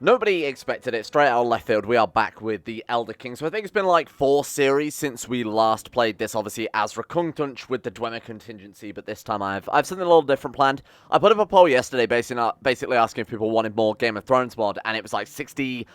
Nobody expected it. Straight out of left field, we are back with the Elder King. So I think it's been like 4 series since we last played this, obviously, as Rekuntunch with the Dwemer contingency, but this time I've something a little different planned. I put up a poll yesterday basically asking if people wanted more Game of Thrones mod, and it was like 65%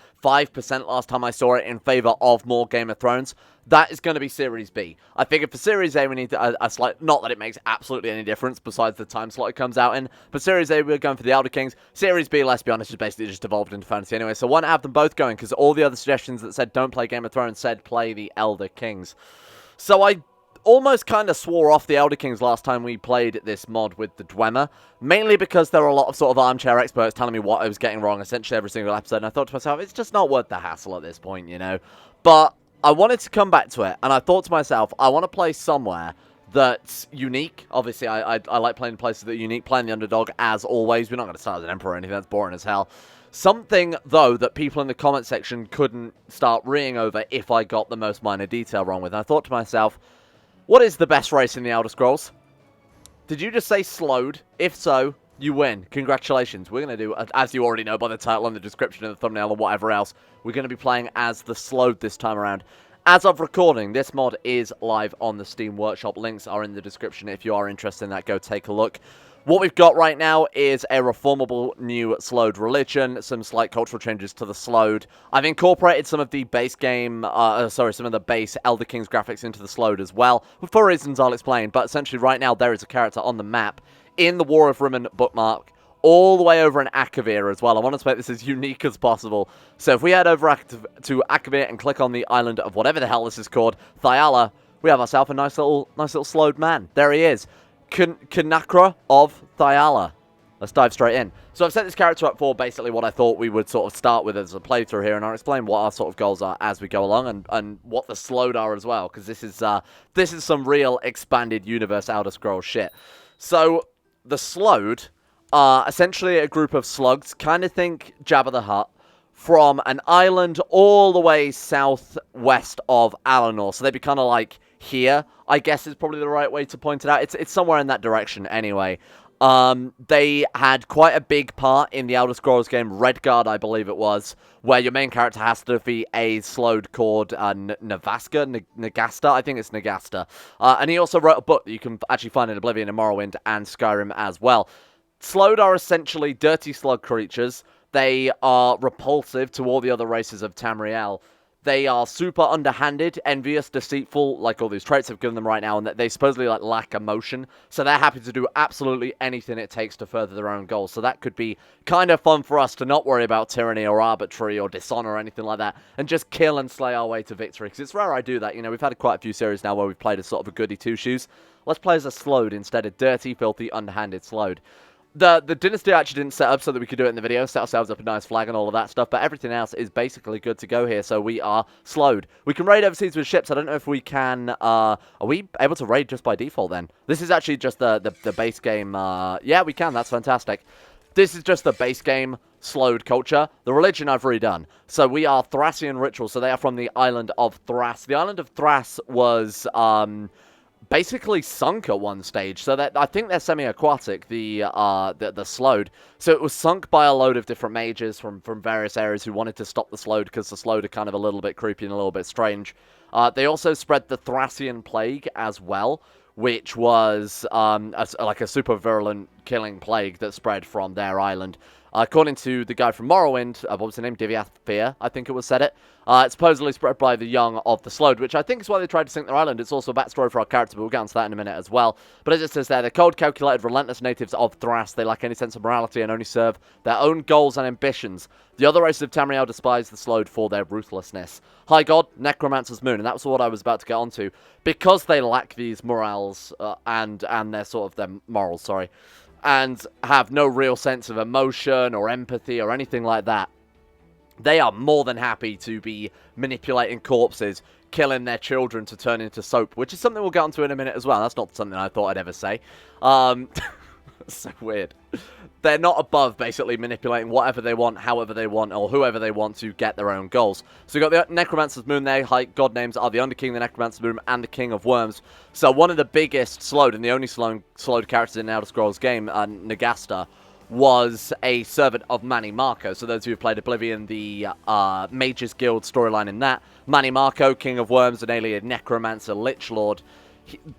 last time I saw it in favor of more Game of Thrones. That is going to be Series B. I figured for Series A we need a slight... Not that it makes absolutely any difference besides the time slot it comes out in. But Series A, we're going for the Elder Kings. Series B, let's be honest, is basically just evolved into fantasy anyway. So why not have them both going? Because all the other suggestions that said don't play Game of Thrones said play the Elder Kings. So I almost kind of swore off the Elder Kings last time we played this mod with the Dwemer. Mainly because there were a lot of sort of armchair experts telling me what I was getting wrong essentially every single episode. And I thought to myself, it's just not worth the hassle at this point, you know. But I wanted to come back to it, and I thought to myself, I want to play somewhere that's unique. Obviously, I like playing places that are unique, playing the underdog, as always. We're not going to start as an emperor or anything, that's boring as hell. Something, though, that people in the comment section couldn't start reeing over if I got the most minor detail wrong with. And I thought to myself, what is the best race in the Elder Scrolls? Did you just say Sload? If so, you win. Congratulations. We're going to do, as you already know by the title and the description and the thumbnail and whatever else, we're going to be playing as the Sload this time around. As of recording, this mod is live on the Steam Workshop. Links are in the description. If you are interested in that, go take a look. What we've got right now is a reformable new Sload religion, some slight cultural changes to the Sload. I've incorporated some of the base game, some of the base Elder Kings graphics into the Sload as well, for reasons I'll explain. But essentially right now there is a character on the map in the War of Rimmon bookmark, all the way over in Akavir as well. I want to make this as unique as possible. So if we head over to Akavir and click on the island of whatever the hell this is called, Thyala, we have ourselves a nice little Sload man. There he is. Kanakra of Thyala. Let's dive straight in. So I've set this character up for basically what I thought we would sort of start with as a playthrough here, and I'll explain what our sort of goals are as we go along, and what the Sload are as well, because this is some real expanded universe Elder Scrolls shit. So the Sload are essentially a group of slugs, kind of think Jabba the Hutt, from an island all the way southwest of Alinor. So they'd be kind of like here, I guess is probably the right way to point it out. It's somewhere in that direction anyway. They had quite a big part in the Elder Scrolls game Redguard, I believe it was, where your main character has to defeat a Sload called Nagasta, I think it's Nagasta. And he also wrote a book that you can actually find in Oblivion and Morrowind and Skyrim as well. Sload are essentially dirty slug creatures. They are repulsive to all the other races of Tamriel. They are super underhanded, envious, deceitful, like all these traits have given them right now, and they supposedly lack emotion. So they're happy to do absolutely anything it takes to further their own goals. So that could be kind of fun for us to not worry about tyranny or arbitrary or dishonor or anything like that, and just kill and slay our way to victory. Because it's rare I do that. You know, we've had quite a few series now where we've played as sort of a goody two-shoes. Let's play as a Sload instead of dirty, filthy, underhanded Sload. The dynasty actually didn't set up so that we could do it in the video, set ourselves up a nice flag and all of that stuff, but everything else is basically good to go here, so we are Sload. We can raid overseas with ships. I don't know if we can, are we able to raid just by default then? This is actually just the base game, yeah, we can, that's fantastic. This is just the base game Sload culture. The religion I've redone. So we are Thracian ritual, so they are from the island of Thras. The island of Thras was, basically sunk at one stage, so that I think they're semi-aquatic, the Sload. So it was sunk by a load of different mages from various areas who wanted to stop the Sload because the Sload are kind of a little bit creepy and a little bit strange. They also spread the Thracian plague as well, which was like a super virulent killing plague that spread from their island. According to the guy from Morrowind, what was the name? Fear, I think it was said it. It's supposedly spread by the young of the Sload, which I think is why they tried to sink their island. It's also a backstory for our character, but we'll get onto that in a minute as well. But as it says there, they're cold, calculated, relentless natives of Thras. They lack any sense of morality and only serve their own goals and ambitions. The other races of Tamriel despise the Sload for their ruthlessness. High God, Necromancer's Moon, and that was what I was about to get onto. Because they lack these morals, and their sort of their morals, sorry, and have no real sense of emotion or empathy or anything like that, they are more than happy to be manipulating corpses, killing their children to turn into soap, which is something we'll get onto in a minute as well. That's not something I thought I'd ever say. So weird. They're not above basically manipulating whatever they want, however they want, or whoever they want to get their own goals. So you've got the Necromancer's Moon there. High God names are the Underking, the Necromancer's Moon, and the King of Worms. So one of the biggest Sload, and the only Sload characters in the Elder Scrolls game, Nagasta, was a servant of Manny Marco. So those who have played Oblivion, the Mages Guild storyline in that, Manny Marco, King of Worms, an alien necromancer, Lich Lord,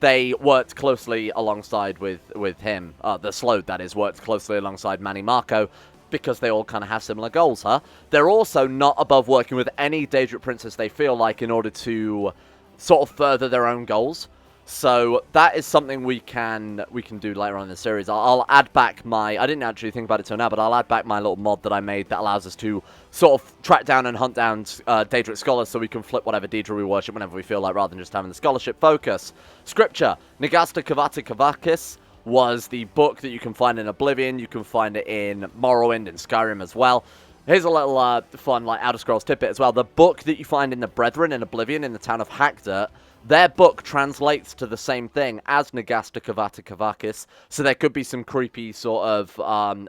they worked closely alongside with him. The Sload, that is, worked closely alongside Manny Marco, because they all kind of have similar goals, huh? They're also not above working with any Daedric princess they feel like in order to sort of further their own goals. So that is something we can do later on in the series. I'll add back my... I didn't actually think about it till now, but I'll add back my little mod that I made that allows us to sort of track down and hunt down Daedric scholars so we can flip whatever Daedra we worship whenever we feel like, rather than just having the scholarship focus. Scripture. Nagasta Kavata Kavakis was the book that you can find in Oblivion. You can find it in Morrowind and Skyrim as well. Here's a little fun, like, Outer Scrolls tidbit as well. The book that you find in the Brethren in Oblivion in the town of Hackdirt, their book translates to the same thing as Nagasta Kavata Kavakis, so there could be some creepy sort of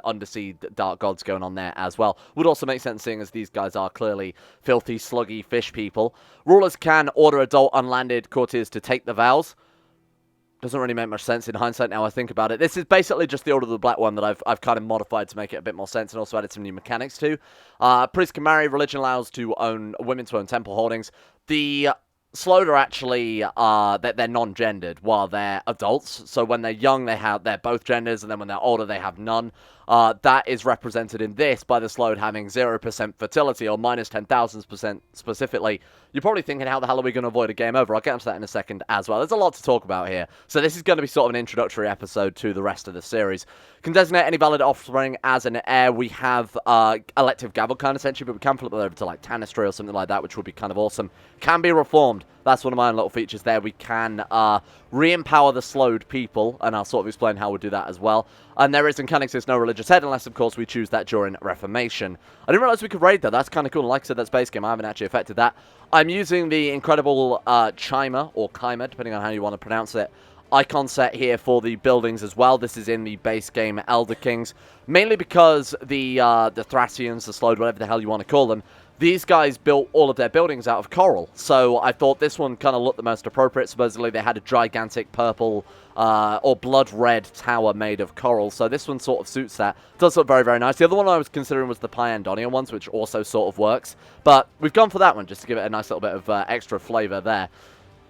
undersea dark gods going on there as well. Would also make sense seeing as these guys are clearly filthy, sluggy fish people. Rulers can order adult unlanded courtiers to take the vows. Doesn't really make much sense in hindsight now I think about it. This is basically just the Order of the Black one that I've kind of modified to make it a bit more sense, and also added some new mechanics too. Priests can marry. Religion allows women to own temple holdings. The Sload are actually they're non-gendered while they're adults. So when they're young, they're both genders, and then when they're older, they have none. That is represented in this by the Sload having 0% fertility, or minus 10,000% specifically. You're probably thinking, how the hell are we going to avoid a game over? I'll get into that in a second as well. There's a lot to talk about here. So this is going to be sort of an introductory episode to the rest of the series. Can designate any valid offspring as an heir. We have elective gavel kind essentially, but we can flip it over to like Tanistry or something like that, which would be kind of awesome. Can be reformed. That's one of my own little features there. We can re-empower the Sload people, and I'll sort of explain how we'll do that as well. And there is in mechanics, there's no religious head, unless, of course, we choose that during Reformation. I didn't realize we could raid that. That's kind of cool. Like I said, that's base game. I haven't actually affected that. I'm using the incredible Chimer, or Chimer, depending on how you want to pronounce it, icon set here for the buildings as well. This is in the base game Elder Kings, mainly because the Thrasians, the Sload, whatever the hell you want to call them, these guys built all of their buildings out of coral. So I thought this one kind of looked the most appropriate. Supposedly they had a gigantic purple or blood red tower made of coral. So this one sort of suits that. Does look very, very nice. The other one I was considering was the Pyandonia ones, which also sort of works. But we've gone for that one just to give it a nice little bit of extra flavor there.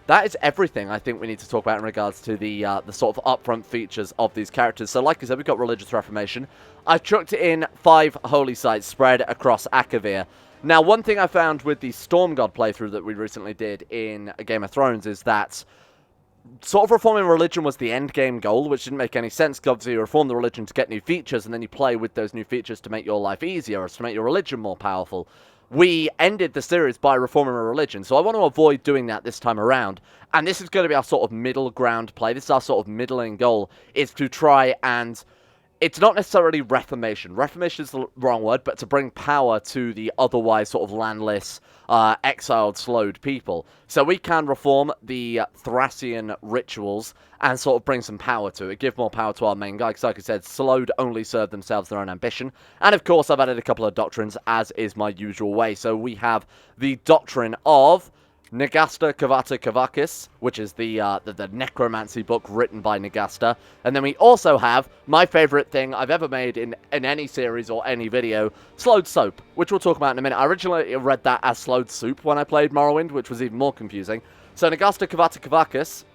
That is everything I think we need to talk about in regards to the sort of upfront features of these characters. So like I said, we've got Religious Reformation. I've chucked in 5 holy sites spread across Akavir. Now, one thing I found with the Storm God playthrough that we recently did in Game of Thrones is that sort of reforming religion was the end game goal, which didn't make any sense, because obviously you reform the religion to get new features, and then you play with those new features to make your life easier, or to make your religion more powerful. We ended the series by reforming a religion, so I want to avoid doing that this time around. And this is going to be our sort of middle ground play. This is our sort of middling goal, is to try and... It's not necessarily reformation. Reformation is the wrong word, but to bring power to the otherwise sort of landless, exiled, Sload people. So we can reform the Thrasian rituals and sort of bring some power to it. Give more power to our main guy, because like I said, Sload only serve themselves their own ambition. And of course, I've added a couple of doctrines, as is my usual way. So we have the doctrine of Nagasta Kavata Kavakis, which is the necromancy book written by Nagasta. And then we also have my favorite thing I've ever made in any series or any video, Sload Soap, which we'll talk about in a minute. I originally read that as Sload Soup when I played Morrowind, which was even more confusing. So Nagasta Kavata Kavakis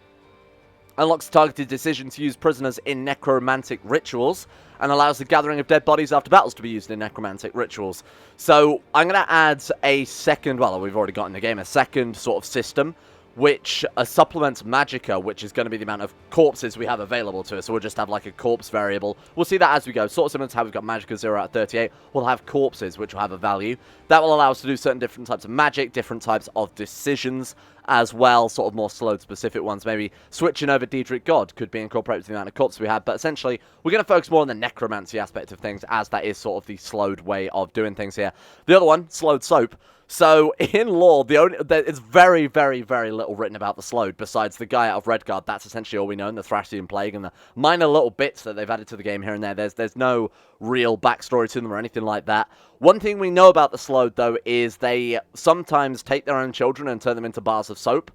unlocks targeted decision to use prisoners in necromantic rituals, and allows the gathering of dead bodies after battles to be used in necromantic rituals. So I'm going to add a second, well, we've already got in the game, a second sort of system, which supplements Magicka, which is going to be the amount of corpses we have available to us. So we'll just have like a corpse variable. We'll see that as we go. Sort of similar to how we've got Magicka 0 out of 38. We'll have corpses, which will have a value. That will allow us to do certain different types of magic, different types of decisions as well, sort of more Sload-specific ones. Maybe switching over Daedric God could be incorporated to the amount of corpses we have. But essentially, we're going to focus more on the necromancy aspect of things, as that is sort of the Sload way of doing things here. The other one, Sload Soap. So, in lore, it's very, very, very little written about the Sload, besides the guy out of Redguard. That's essentially all we know, and the Thracian Plague, and the minor little bits that they've added to the game here and there. There's no real backstory to them or anything like that. One thing we know about the Sload, though, is they sometimes take their own children and turn them into bars of soap,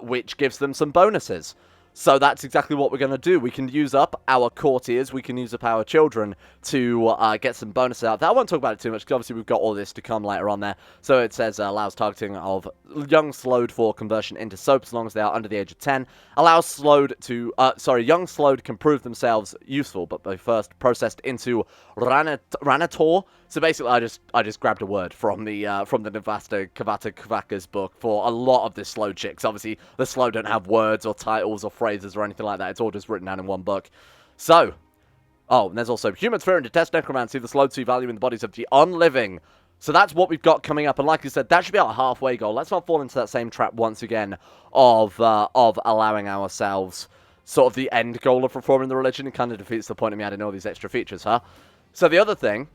which gives them some bonuses. So that's exactly what we're going to do. We can use up our courtiers, we can use up our children to get some bonuses out of that. I won't talk about it too much, because obviously we've got all this to come later on there. So it says allows targeting of young slowed for conversion into soap as long as they are under the age of 10. Allows slowed to, young slowed can prove themselves useful, but they first processed into Ranator. So basically, I just grabbed a word from the Navasta Kavaka's book for a lot of this slowed shit. 'Cause obviously, the slow don't have words or titles or phrases or anything like that. It's all just written down in one book. So, oh, and there's also humans fear and detest necromancy. The slowed see value in the bodies of the unliving. So that's what we've got coming up. And like I said, that should be our halfway goal. Let's not fall into that same trap once again of allowing ourselves sort of the end goal of reforming the religion. It kind of defeats the point of me adding all these extra features, huh? So the other thing,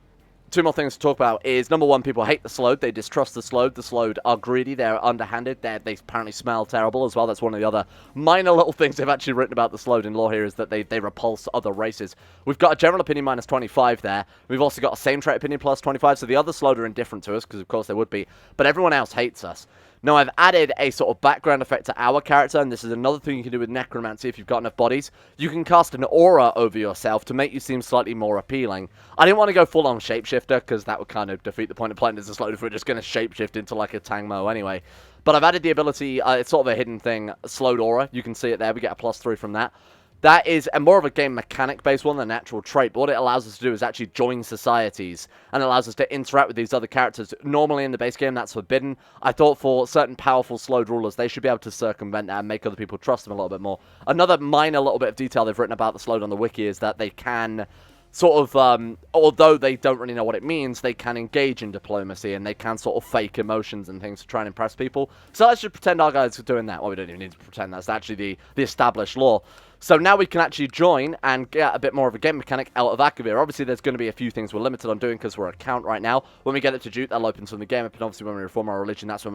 two more things to talk about is, number one, people hate the slowed. They distrust the slowed. The slowed are greedy. They're underhanded. They apparently smell terrible as well. That's one of the other minor little things they've actually written about the slowed in lore here, is that they repulse other races. We've got a general opinion minus 25 there. We've also got a same trait opinion plus 25, so the other slowed are indifferent to us, because of course they would be. But everyone else hates us. Now, I've added a sort of background effect to our character, and this is another thing you can do with necromancy if you've got enough bodies. You can cast an aura over yourself to make you seem slightly more appealing. I didn't want to go full-on shapeshifter, because that would kind of defeat the point of playing as a slowed if we're just going to shapeshift into like a Tangmo anyway. But I've added the ability, it's sort of a hidden thing, slowed aura. You can see it there. We get a +3 from that. That is more of a game mechanic-based one than a natural trait, but what it allows us to do is actually join societies, and allows us to interact with these other characters. Normally in the base game, that's forbidden. I thought for certain powerful slowed rulers, they should be able to circumvent that and make other people trust them a little bit more. Another minor little bit of detail they've written about the slowed on the wiki is that they can sort of, although they don't really know what it means, they can engage in diplomacy, and they can sort of fake emotions and things to try and impress people. So let's just pretend our guys are doing that. Well, we don't even need to pretend. That's actually the established law. So now we can actually join and get a bit more of a game mechanic out of Akavir. Obviously, there's going to be a few things we're limited on doing because we're a count right now. When we get it to Jute, that'll open some of the game up, and obviously when we reform our religion, that's when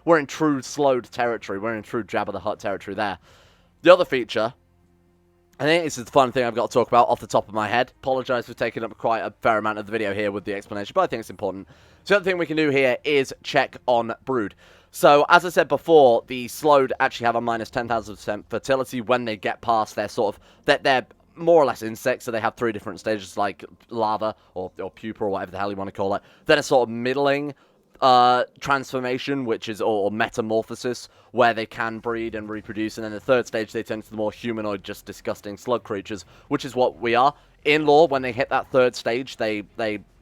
we're in true slowed territory. We're in true Jabba the Hutt territory there. The other feature, I think this is the fun thing I've got to talk about off the top of my head. Apologise for taking up quite a fair amount of the video here with the explanation, but I think it's important. So the other thing we can do here is check on brood. So, as I said before, the slowed actually have a minus 10,000% fertility when they get past their sort of, they're more or less insects, so they have 3 different stages, like larva, or pupa, or whatever the hell you want to call it. Then a sort of middling transformation, which is, or metamorphosis, where they can breed and reproduce, and then the third stage they turn to the more humanoid, just disgusting slug creatures, which is what we are. In lore, when they hit that third stage, they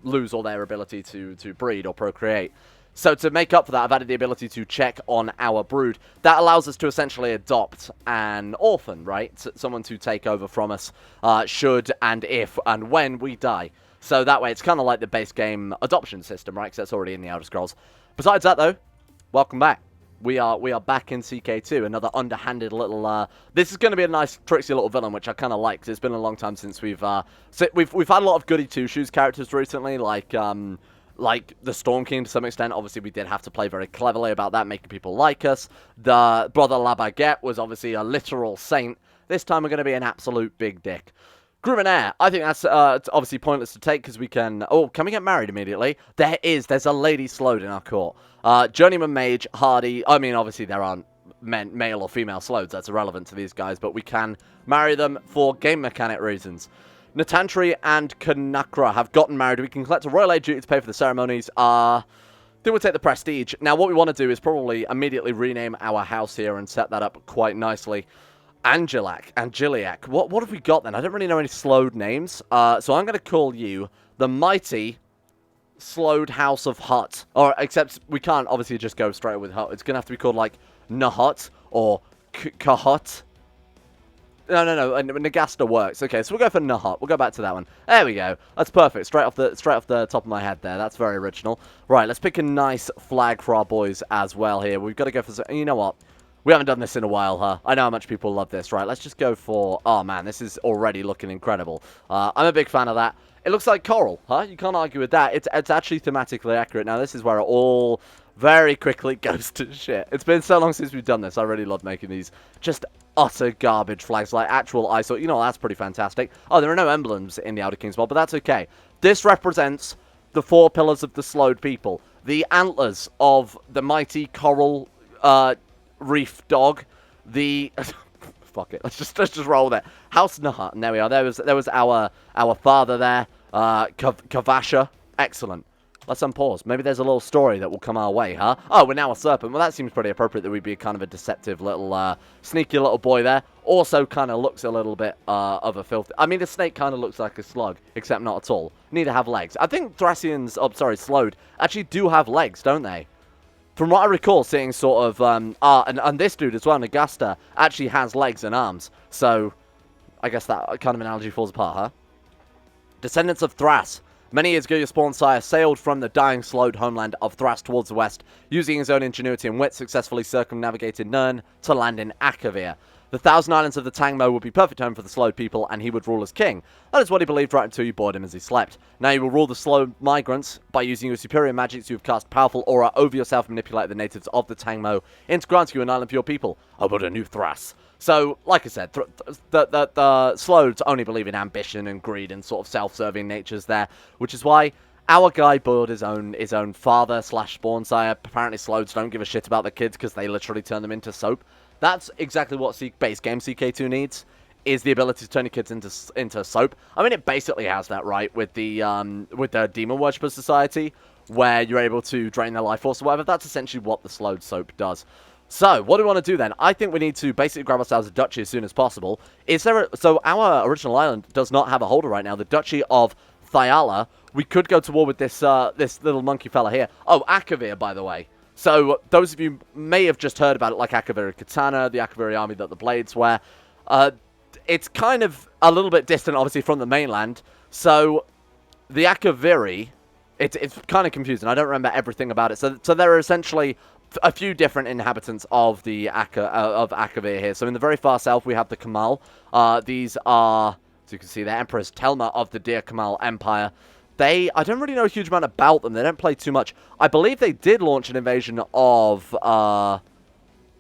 lose all their ability to breed or procreate. So to make up for that, I've added the ability to check on our brood. That allows us to essentially adopt an orphan, right? Someone to take over from us should and if and when we die. So that way, it's kind of like the base game adoption system, right? Because that's already in the Elder Scrolls. Besides that, though, welcome back. We are back in CK2, another underhanded little. This is going to be a nice, tricksy little villain, which I kind of like. Cause it's been a long time since we've had a lot of goody two shoes characters recently, like the Storm King to some extent. Obviously, we did have to play very cleverly about that, making people like us. The Brother La Baguette was obviously a literal saint. This time, we're going to be an absolute big dick. Gruminaire, I think that's obviously pointless to take because we can... Oh, can we get married immediately? There's a lady slowed in our court. Journeyman Mage, Hardy. I mean, obviously there aren't male or female sloweds. That's irrelevant to these guys, but we can marry them for game mechanic reasons. Natantri and Kanakra have gotten married. We can collect a royal aid duty to pay for the ceremonies. I think we'll take the prestige. Now, what we want to do is probably immediately rename our house here and set that up quite nicely. Angeliac. What have we got then? I don't really know any slowed names. So I'm going to call you the Mighty Slowed House of Hutt. Or, except we can't obviously just go straight with Hutt. It's going to have to be called like Nahut or Kahut. No. Nagasta works. Okay, so we'll go for Nahut. We'll go back to that one. There we go. That's perfect. Straight off the top of my head there. That's very original. Right, let's pick a nice flag for our boys as well here. We've got to go for... You know what? We haven't done this in a while, huh? I know how much people love this. Right, let's just go for... Oh, man, this is already looking incredible. I'm a big fan of that. It looks like coral, huh? You can't argue with that. It's actually thematically accurate. Now, this is where it all very quickly goes to shit. It's been so long since we've done this. I really love making these just utter garbage flags, like actual ISO. You know, that's pretty fantastic. Oh, there are no emblems in the Outer Kings mod, but that's okay. This represents the 4 pillars of the slowed people. The antlers of the mighty coral... reef dog, the fuck it. Let's just roll there. House Nahat, and there we are. There was our father there, Kavasha. Excellent. Let's unpause. Maybe there's a little story that will come our way, huh? Oh, we're now a serpent. Well, that seems pretty appropriate that we'd be kind of a deceptive little, sneaky little boy there. Also kind of looks a little bit of a filthy... I mean, the snake kind of looks like a slug, except not at all. Neither have legs. I think Thracians, Slode, actually do have legs, don't they? From what I recall, seeing sort of... and this dude as well, Nagasta, actually has legs and arms. So, I guess that kind of analogy falls apart, huh? Descendants of Thras. Many years ago, your spawn sire sailed from the dying Sload homeland of Thras towards the west, using his own ingenuity and wit, successfully circumnavigated Nirn to land in Akavir. The Thousand Islands of the Tangmo would be perfect home for the Sload people, and he would rule as king. That is what he believed right until you bored him as he slept. Now you will rule the Sload migrants by using your superior magics. You have cast powerful aura over yourself and manipulate the natives of the Tangmo into granting you an island for your people. I build a new Thras. So, like I said, the Sloads only believe in ambition and greed and sort of self-serving natures there, which is why our guy boiled his own father / spawn sire. Apparently, Sloads don't give a shit about the kids because they literally turn them into soap. That's exactly what base game CK2 needs, is the ability to turn your kids into soap. I mean, it basically has that, right, with the Demon Worshipper Society, where you're able to drain their life force or whatever. That's essentially what the Sload soap does. So, what do we want to do then? I think we need to basically grab ourselves a duchy as soon as possible. So, our original island does not have a holder right now. The Duchy of Thyala. We could go to war with this little monkey fella here. Oh, Akavir, by the way. So, those of you may have just heard about it, like Akavir Katana, the Akaviri army that the Blades wear. It's kind of a little bit distant, obviously, from the mainland. So, the Akaviri, it's kind of confusing. I don't remember everything about it. So there are essentially a few different inhabitants of the Akavir here. So in the very far south, we have the Kamal. These are, as you can see, the Empress Telma of the Dear Kamal Empire. I don't really know a huge amount about them. They don't play too much. I believe they did launch an invasion of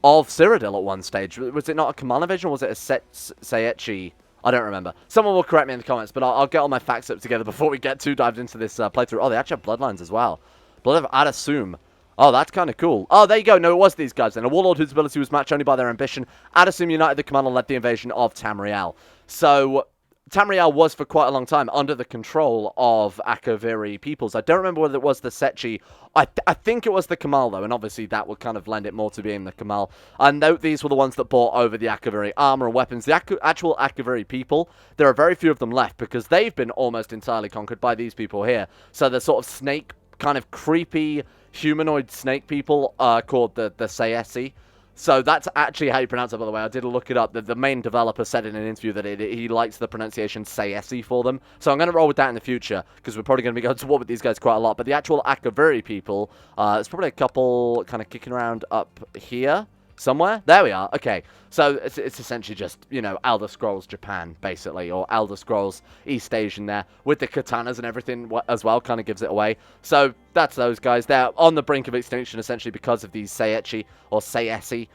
Cyrodiil at one stage. Was it not a Kamal invasion, or was it a Saechi? I don't remember. Someone will correct me in the comments, but I'll get all my facts up together before we get too dived into this playthrough. Oh, they actually have bloodlines as well. Blood of Adasum. Oh, that's kind of cool. Oh, there you go. No, it was these guys then. A warlord whose ability was matched only by their ambition. Adasum united the command and led the invasion of Tamriel. So, Tamriel was for quite a long time under the control of Akaviri peoples. I don't remember whether it was the Sechi. I think it was the Kamal, though, and obviously that would kind of lend it more to being the Kamal. And note these were the ones that brought over the Akaviri armor and weapons. The actual Akaviri people, there are very few of them left because they've been almost entirely conquered by these people here. So the sort of snake, kind of creepy humanoid snake people called the Saesi. So that's actually how you pronounce it, by the way. I did look it up. The main developer said in an interview that he likes the pronunciation Saesi for them. So I'm going to roll with that in the future, because we're probably going to be going to war with these guys quite a lot. But the actual Akaviri people, there's probably a couple kind of kicking around up here somewhere. There we are. Okay. So it's essentially just, you know, Elder Scrolls Japan, basically, or Elder Scrolls East Asian there, with the katanas and everything as well, kind of gives it away. So that's those guys. They're on the brink of extinction, essentially, because of these Saechi, or Saesi.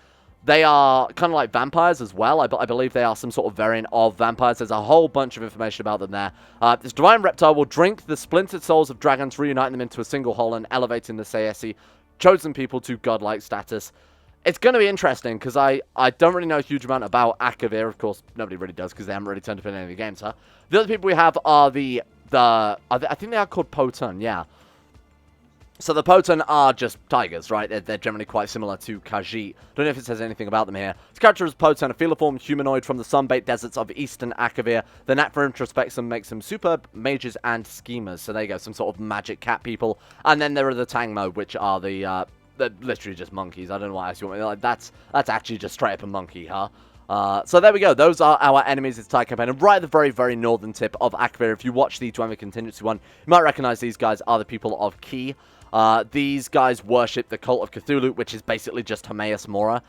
They are kind of like vampires as well. I believe they are some sort of variant of vampires. There's a whole bunch of information about them there. This divine reptile will drink the splintered souls of dragons, reuniting them into a single whole, and elevating the Saesi chosen people to godlike status. It's going to be interesting, because I don't really know a huge amount about Akavir. Of course, nobody really does, because they haven't really turned up in any of the games, huh? The other people we have are I think they are called Patron, yeah. So the Patron are just tigers, right? They're generally quite similar to Khajiit. Don't know if it says anything about them here. This character is Patron, a filiform humanoid from the sunbaked deserts of eastern Akavir. The knack for introspection makes them superb mages and schemers. So there you go, some sort of magic cat people. And then there are the Tangmo, which are they're literally just monkeys. I don't know why else you want me. Like, that's actually just straight up a monkey, huh? So there we go. Those are our enemies. It's Tide Campaign. And right at the very, very northern tip of Akavir, if you watch the Dwemer Contingency one, you might recognize these guys are the people of Ki. These guys worship the Cult of Cthulhu, which is basically just Hermaeus Mora.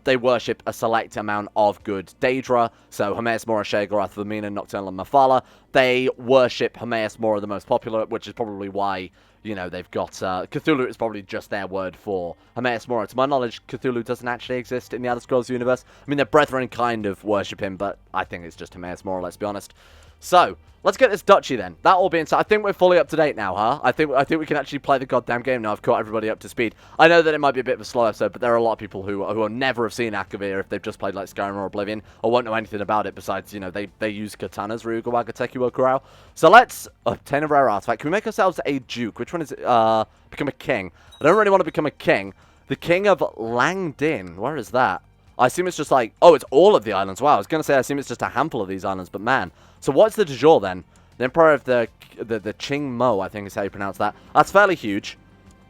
They worship a select amount of good Daedra, so Hermaeus Mora, Sheogorath, Vermina, Nocturnal, and Mephala. They worship Hermaeus Mora, the most popular, which is probably why, you know, they've got... Cthulhu is probably just their word for Hermaeus Mora. To my knowledge, Cthulhu doesn't actually exist in the Elder Scrolls universe. I mean, their brethren kind of worship him, but I think it's just Hermaeus Mora, let's be honest. So, let's get this duchy then. That all being said, I think we're fully up to date now, huh? I think we can actually play the goddamn game now. I've caught everybody up to speed. I know that it might be a bit of a slow episode, but there are a lot of people who will never have seen Akavir if they've just played like Skyrim or Oblivion, or won't know anything about it besides, you know, they use katanas, Ryuga Wagateki Wokurao. So let's obtain a rare artifact. Can we make ourselves a duke? Which one is it? Become a king. I don't really want to become a king. The king of Langdin. Where is that? I assume it's just like, oh, it's all of the islands. Wow, I was going to say I assume it's just a handful of these islands, but man. So what's the du jour then? The Emperor of the Qing Mo, I think is how you pronounce that. That's fairly huge.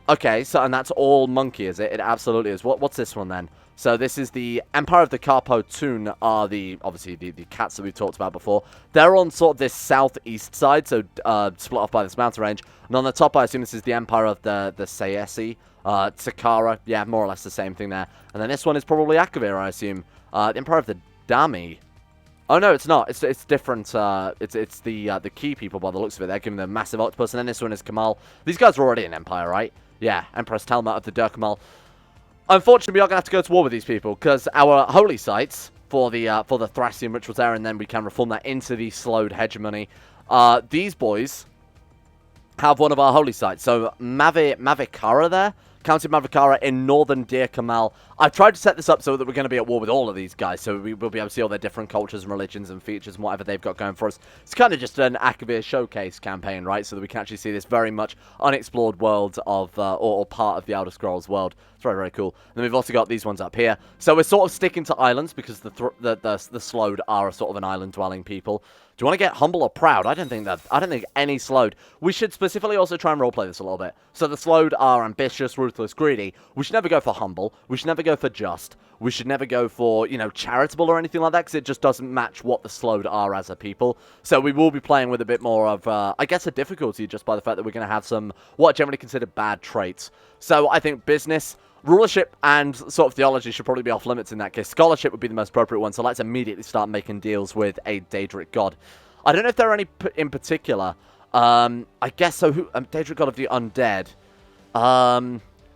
Okay, so and that's all monkey, is it? It absolutely is. What's this one then? So this is the Empire of the Carpo Toon, are obviously the cats that we've talked about before. They're on sort of this southeast side, so split off by this mountain range. And on the top, I assume this is the Empire of the Sayesi. Takara, yeah, more or less the same thing there. And then this one is probably Akavir, I assume. The Empire of the Dami. Oh no, it's not. It's different. It's the key people by the looks of it. They're giving them massive octopus, and then this one is Kamal. These guys are already an empire, right? Yeah, Empress Telma of the Durkamal. Unfortunately, we are gonna have to go to war with these people because our holy sites for the Thracian rituals there, and then we can reform that into the Sload Hegemony. These boys have one of our holy sites. So Mavikara there. County Mavikara in northern Dir Kamal. I've tried to set this up so that we're going to be at war with all of these guys, so we will be able to see all their different cultures and religions and features and whatever they've got going for us. It's kind of just an Akavir showcase campaign, right? So that we can actually see this very much unexplored world of, or part of the Elder Scrolls world. It's very, very cool. And then we've also got these ones up here. So we're sort of sticking to islands because the Sload are a sort of an island-dwelling people. Do you want to get humble or proud? I don't think any Sload. We should specifically also try and roleplay this a little bit. So the Sload are ambitious, ruthless, greedy. We should never go for humble. We should never go for just. We should never go for, you know, charitable or anything like that, because it just doesn't match what the Sload are as a people. So we will be playing with a bit more of, I guess, a difficulty just by the fact that we're going to have some, what are generally considered bad traits. So I think business, rulership, and sort of theology should probably be off limits in that case. Scholarship would be the most appropriate one, so let's immediately start making deals with a Daedric god. I don't know if there are any in particular. I guess so. Daedric god of the undead.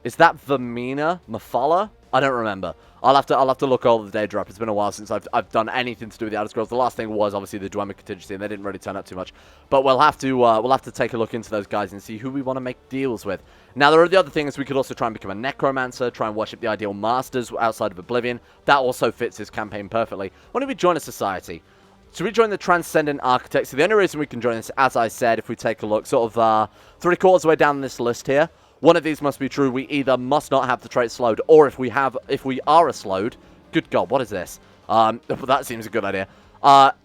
Is that Vermina? Mafala? I don't remember. I'll have to look all of the Daedra up. It's been a while since I've done anything to do with the Elder Scrolls. The last thing was obviously the Dwemer contingency, and they didn't really turn up too much. But we'll have to take a look into those guys and see who we want to make deals with. Now there are the other things. We could also try and become a necromancer, try and worship the ideal masters outside of Oblivion. That also fits this campaign perfectly. Why don't we join a society? Should we join the Transcendent Architects? So the only reason we can join this, as I said, if we take a look, sort of 3/4 of the way down this list here, one of these must be true. We either must not have the trait Sload, or if we are a Sload, good God, what is this? That seems a good idea.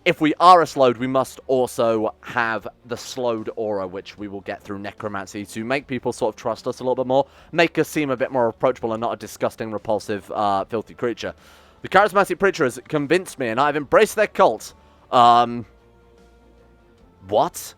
If we are a Sload, we must also have the Sload aura, which we will get through necromancy to make people sort of trust us a little bit more, make us seem a bit more approachable and not a disgusting, repulsive, filthy creature. The charismatic preacher has convinced me, and I've embraced their cult. What?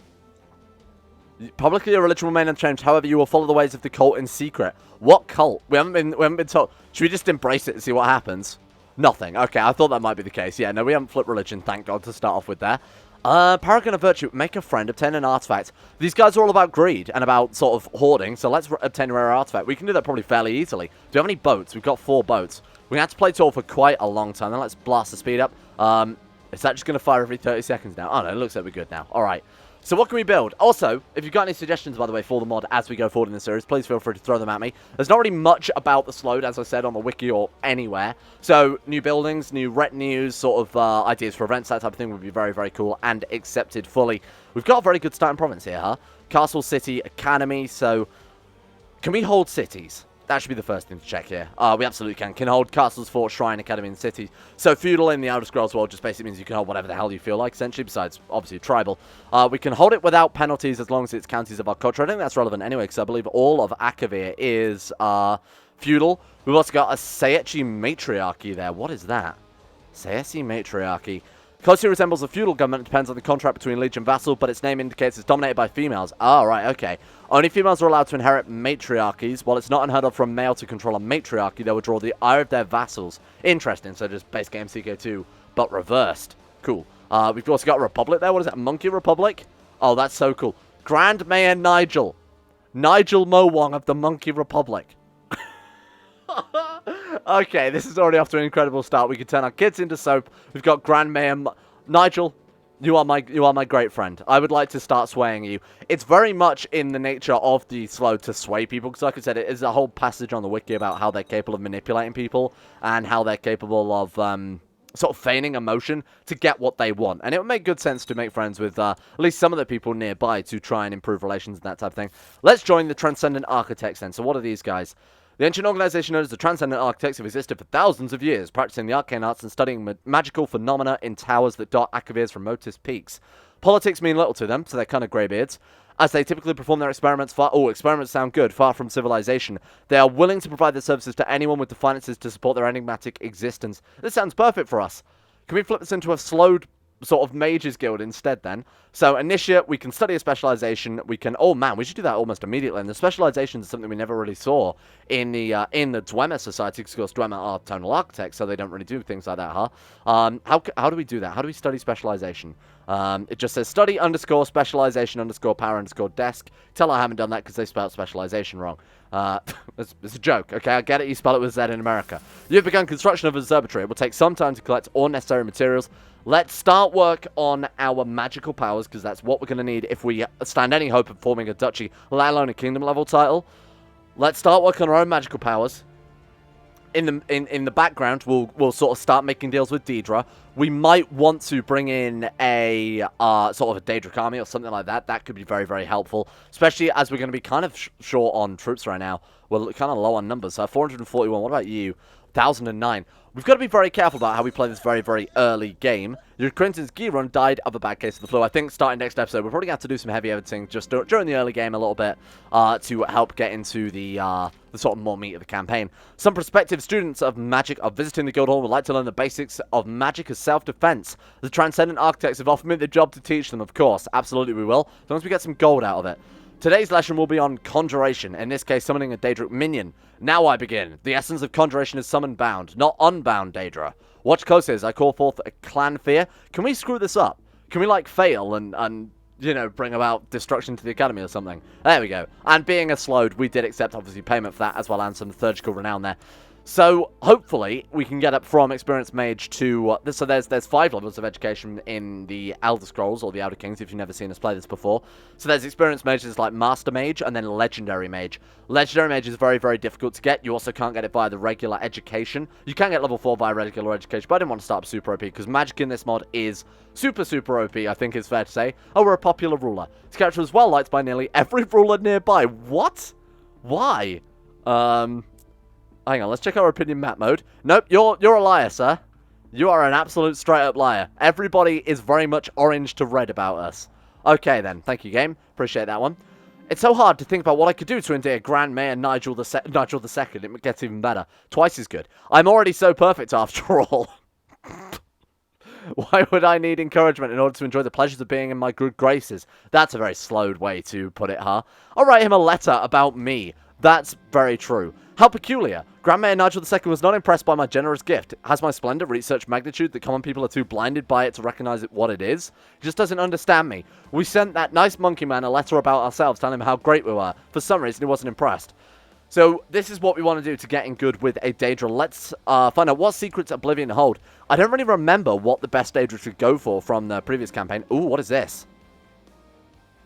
Publicly, your religion will remain unchanged. However, you will follow the ways of the cult in secret. What cult? We haven't been told. Should we just embrace it and see what happens? Nothing. Okay, I thought that might be the case. Yeah, no, we haven't flipped religion. Thank God to start off with there. Paragon of Virtue. Make a friend. Obtain an artifact. These guys are all about greed and about sort of hoarding. So let's obtain a rare artifact. We can do that probably fairly easily. Do you have any boats? We've got 4 boats. We have to play Tour for quite a long time. Then let's blast the speed up. Is that just going to fire every 30 seconds now? Oh, no, it looks like we're good now. All right. So what can we build? Also, if you've got any suggestions, by the way, for the mod as we go forward in the series, please feel free to throw them at me. There's not really much about the Sload, as I said, on the wiki or anywhere. So new buildings, new retinues, sort of ideas for events, that type of thing would be very, very cool and accepted fully. We've got a very good starting province here, huh? Castle, city, academy. So can we hold cities? That should be the first thing to check here. We absolutely can. Can hold castles, forts, shrine, academy, and cities. So feudal in the Elder Scrolls world just basically means you can hold whatever the hell you feel like, essentially, besides, obviously, tribal. We can hold it without penalties as long as it's counties of our culture. I think that's relevant anyway, because I believe all of Akavir is feudal. We've also got a Saechi matriarchy there. What is that? Saechi matriarchy. Closely resembles a feudal government. It depends on the contract between liege and vassal, but its name indicates it's dominated by females. Oh, right, okay. Only females are allowed to inherit matriarchies. While it's not unheard of for a male to control a matriarchy, they will draw the ire of their vassals. Interesting, so just base game CK2, but reversed. Cool. We've also got a republic there. What is that, a monkey republic? Oh, that's so cool. Grand Mayor Nigel. Nigel Mowong of the Monkey Republic. Okay, this is already off to an incredible start. We can turn our kids into soap. We've got Grand Mayor Nigel. You are my great friend. I would like to start swaying you. It's very much in the nature of the Slow to sway people, because like I said, it is a whole passage on the wiki about how they're capable of manipulating people, and how they're capable of, sort of feigning emotion to get what they want. And it would make good sense to make friends with, at least some of the people nearby to try and improve relations and that type of thing. Let's join the Transcendent Architects then. So what are these guys? The ancient organization known as the Transcendent Architects have existed for thousands of years, practicing the arcane arts and studying magical phenomena in towers that dot Akavir's remotest peaks. Politics mean little to them, so they're kind of greybeards. As they typically perform their experiments experiments sound good, far from civilization. They are willing to provide their services to anyone with the finances to support their enigmatic existence. This sounds perfect for us. Can we flip this into a slowed sort of mages guild instead then? So initiate, we can study a specialization, we can, oh man, we should do that almost immediately. And the specialization is something we never really saw in the Dwemer society, because of course Dwemer are tonal architects, so they don't really do things like that, huh? How do we do that? How do we study specialization? It just says study _ specialization _ power _ desk. Tell I haven't done that because they spelled specialization wrong. It's a joke, okay? I get it, you spell it with Z in America. You've begun construction of an observatory. It will take some time to collect all necessary materials. Let's start work on our magical powers, because that's what we're going to need if we stand any hope of forming a duchy, let alone a kingdom level title. Let's start work on our own magical powers. In the background, we'll sort of start making deals with Daedra. We might want to bring in a sort of a Daedric army or something like that. That could be very, very helpful, especially as we're going to be kind of short on troops right now. We're kind of low on numbers. So 441. What about you? 1009. We've got to be very careful about how we play this very, very early game. Your acquaintance Giron died of a bad case of the flu. I think starting next episode, we're probably going to have to do some heavy editing just during the early game a little bit to help get into the sort of more meat of the campaign. Some prospective students of magic are visiting the guild hall and would like to learn the basics of magic as self-defense. The Transcendent Architects have offered me the job to teach them, of course. Absolutely we will, as long as we get some gold out of it. Today's lesson will be on conjuration, in this case summoning a Daedric minion. Now I begin. The essence of conjuration is summon bound, not unbound Daedra. Watch closely as I call forth a clan fear. Can we screw this up? Can we, like, fail and you know, bring about destruction to the academy or something? There we go. And being a slowed, we did accept, obviously, payment for that, as well as some theurgical renown there. So, hopefully, we can get up from Experienced Mage to... so there's 5 levels of education in the Elder Scrolls, or the Elder Kings, if you've never seen us play this before. So there's Experienced Mages like Master Mage, and then Legendary Mage. Legendary Mage is very, very difficult to get. You also can't get it via the regular education. You can get level 4 via regular education, but I didn't want to start super OP, because magic in this mod is super, super OP, I think it's fair to say. Oh, we're a popular ruler. This character was well liked by nearly every ruler nearby. What? Why? Hang on, let's check our opinion map mode. Nope, you're a liar, sir. You are an absolute straight-up liar. Everybody is very much orange to red about us. Okay, then. Thank you, game. Appreciate that one. It's so hard to think about what I could do to endear Grand Mayor Nigel the Second. It gets even better. Twice as good. I'm already so perfect, after all. Why would I need encouragement in order to enjoy the pleasures of being in my good graces? That's a very slowed way to put it, huh? I'll write him a letter about me. That's very true. How peculiar. Grand Mayor Nigel II was not impressed by my generous gift. Has my splendor reached such magnitude that common people are too blinded by it to recognize it what it is? He just doesn't understand me. We sent that nice monkey man a letter about ourselves, telling him how great we were. For some reason, he wasn't impressed. So, this is what we want to do to get in good with a Daedra. Let's find out what secrets Oblivion hold. I don't really remember what the best Daedra should go for from the previous campaign. Ooh, what is this?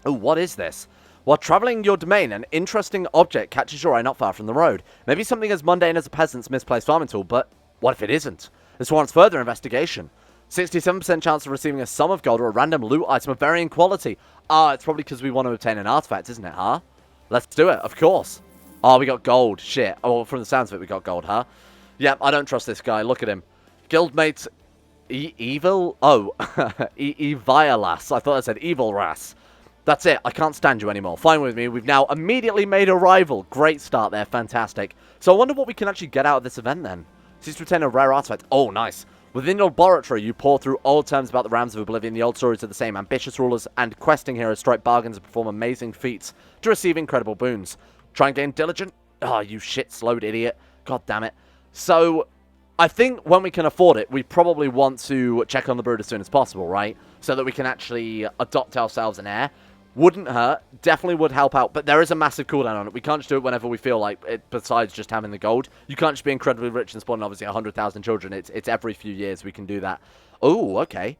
Ooh, what is this? While traveling your domain, an interesting object catches your eye not far from the road. Maybe something as mundane as a peasant's misplaced farming tool, but what if it isn't? This warrants further investigation. 67% chance of receiving a sum of gold or a random loot item of varying quality. It's probably because we want to obtain an artifact, isn't it, huh? Let's do it, of course. Oh, we got gold. Shit. Oh, from the sounds of it, we got gold, huh? Yep, I don't trust this guy. Look at him. Guildmate... Evil? Oh. Evialas. I thought I said Evil Ras. That's it. I can't stand you anymore. Fine with me. We've now immediately made a rival. Great start there. Fantastic. So I wonder what we can actually get out of this event then. Seems to obtain a rare artifact. Oh, nice. Within your laboratory, you pour through old terms about the Rams of Oblivion. The old stories are the same. Ambitious rulers and questing heroes strike bargains and perform amazing feats to receive incredible boons. Try and gain diligent? Oh, you shit slowed idiot. God damn it. So, I think when we can afford it, we probably want to check on the brood as soon as possible, right? So that we can actually adopt ourselves an heir. Wouldn't hurt. Definitely would help out. But there is a massive cooldown on it. We can't just do it whenever we feel like it, besides just having the gold. You can't just be incredibly rich and spawn, obviously, 100,000 children. It's every few years we can do that. Oh, okay.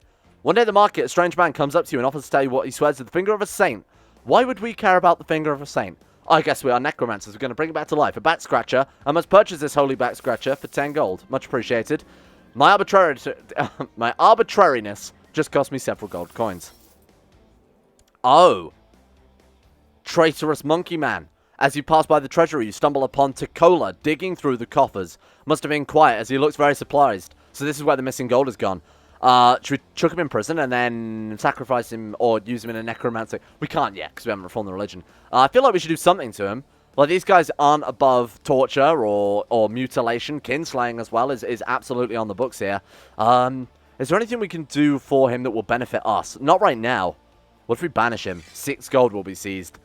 One day at the market, a strange man comes up to you and offers to tell you what he swears is the finger of a saint. Why would we care about the finger of a saint? I guess we are necromancers. We're going to bring it back to life. A back scratcher. I must purchase this holy back scratcher for 10 gold. Much appreciated. My arbitrariness just cost me several gold coins. Oh. Traitorous monkey man. As you pass by the treasury, you stumble upon Ticola digging through the coffers. Must have been quiet as he looks very surprised. So this is where the missing gold has gone. Should we chuck him in prison and then sacrifice him or use him in a necromancy? We can't yet because we haven't reformed the religion. I feel like we should do something to him. Like, these guys aren't above torture or mutilation. Kinslaying as well is absolutely on the books here. Is there anything we can do for him that will benefit us? Not right now. What if we banish him? 6 gold will be seized.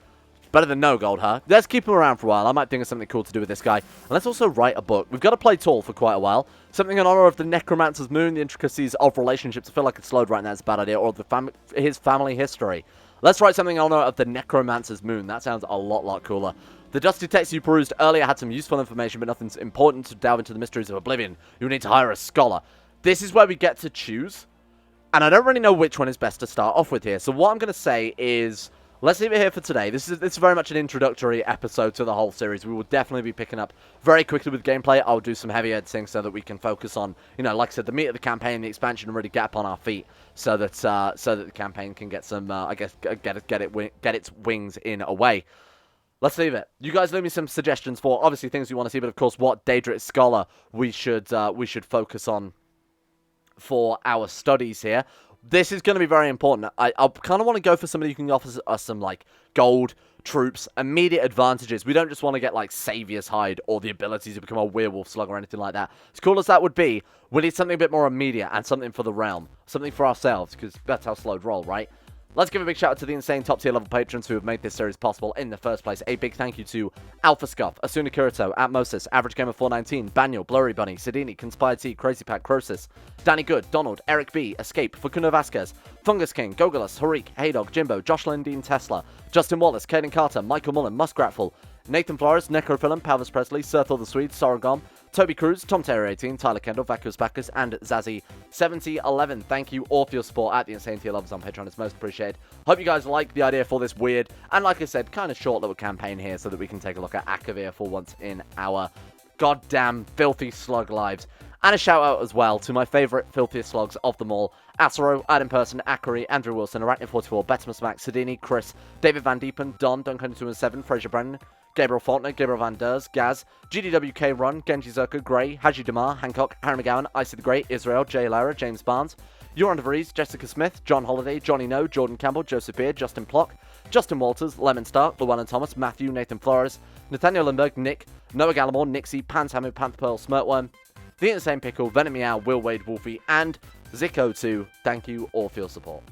Better than no gold, huh? Let's keep him around for a while. I might think of something cool to do with this guy. And let's also write a book. We've got to play tall for quite a while. Something in honor of the Necromancer's moon, the intricacies of relationships. I feel like it's slowed right now. It's a bad idea. Or his family history. Let's write something in honor of the Necromancer's moon. That sounds a lot cooler. The dusty text you perused earlier had some useful information, but nothing's important to delve into the mysteries of oblivion. You need to hire a scholar. This is where we get to choose. And I don't really know which one is best to start off with here. So what I'm going to say is, let's leave it here for today. This is very much an introductory episode to the whole series. We will definitely be picking up very quickly with gameplay. I'll do some heavy editing so that we can focus on, you know, like I said, the meat of the campaign, the expansion, and really get up on our feet so that the campaign can get some, I guess, get its wings in a way. Let's leave it. You guys leave me some suggestions for obviously things you want to see, but of course, what Daedric scholar we should focus on for our studies here. This is going to be very important. I kind of want to go for somebody who can offer us some, like, gold, troops, immediate advantages. We don't just want to get, like, Savior's Hide or the ability to become a werewolf slug or anything like that. As cool as that would be, we need something a bit more immediate and something for the realm. Something for ourselves, because that's how Slowed roll, right? Let's give a big shout out to the insane top tier level patrons who have made this series possible in the first place. A big thank you to Alpha Scuff, Asuna Kirito, Atmosis, Average Gamer 419, Baniel, Blurry Bunny, Sidini, Conspired T, Crazy Pack, Crosis, Danny Good, Donald, Eric B, Escape, Facundo Vasquez, Fungus King, Gogolus, Harik, Heydog, Jimbo, Jocelyn Dean Tesla, Justin Wallace, Caden Carter, Michael Mullen, Muskratful, Nathan Flores, Necrophilim, Palvis Presley, Serthor the Swede, Soragom, Toby Cruz, Tom Terry 18, Tyler Kendall, Vacuous Bacchus, and Zazzy 7011. Thank you all for your support at the insane tier levels on Patron. It's most appreciated. Hope you guys like the idea for this weird and, like I said, kind of short little campaign here so that we can take a look at Akavir for once in our goddamn filthy slug lives. And a shout out as well to my favourite filthiest slugs of them all: Asaro, Adam Person, Akari, Andrew Wilson, Arachnid44, Betimus Max, Sidini, Chris, David Van Diepen, Don, Duncan207, Fraser Brennan, Gabriel Faulkner, Gabriel Van Ders, Gaz, GDWK Run, Genji Zerka, Gray, Haji Damar, Hancock, Harry McGowan, Icy the Great, Israel, Jay Lara, James Barnes, Joran de Vries, Jessica Smith, John Holiday, Johnny No, Jordan Campbell, Joseph Beard, Justin Plock, Justin Walters, Lemon Stark, Llewellyn Thomas, Matthew, Nathan Flores, Nathaniel Lindbergh, Nick, Noah Gallimore, Nixie, Panshamu, Panther Pearl, Smirtworm, The Insane Pickle, Venom Meow, Will Wade, Wolfie, and Zico2. Thank you all for your support.